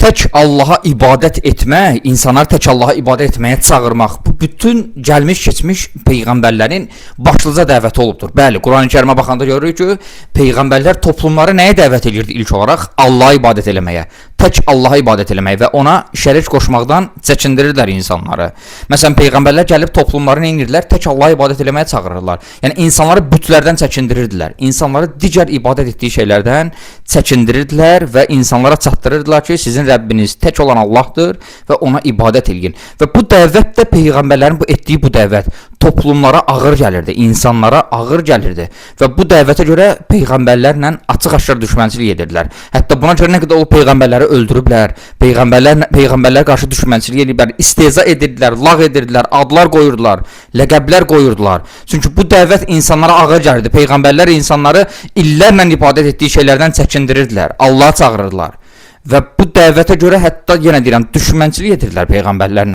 Tək Allaha ibadət etmək, insanları tək Allaha ibadət etməyə çağırmaq, bu bütün gəlmiş keçmiş peyğəmbərlərin başlıca dəvəti olubdur. Bəli, Qurani-Kərimə baxanda görürük ki, peyğəmbərlər toplumları nəyə dəvət edirdi ilk olaraq? Allaha ibadət eləməyə, tək Allaha ibadət eləməyə və ona şərik qoşmaqdan çəkindirirlər insanları. Məsələn, peyğəmbərlər gəlib toplumları nə edirdilər? Tək Allaha ibadət eləməyə çağırırlar. Yəni insanları bütlərdən çəkindirirdilər. İnsanları digər ibadət etdiyi şeylərdən çəkindirirdilər və insanlara çatdırırdılar ki, sizin Rəbbiniz tək olan Allahdır və ona ibadət edin. Və bu dəvət də peyğəmbərlərin etdiyi bu dəvət toplumlara ağır gəlirdi, insanlara ağır gəlirdi və bu dəvətə görə peyğəmbərlərlə açıq-aşkar düşmənçilik edirdilər. Hətta buna görə nə qədər o peyğəmbərləri öldürüblər, peyğəmbərlərə qarşı düşmənçilik ediblər, istehza edirdilər, lağ edirdilər, adlar qoyurdular, ləqəblər qoyurdular. Çünki bu dəvət insanlara ağır gəlirdi. Peyğəmbərlər insanları illərlə ibadət etdiyi şeylərdən çəkindirirdilər, Allaha çağırırdılar. Və bu dəvətə görə hətta yenə deyirəm, düşmənçilik edirdilər peyğəmbərlərlə.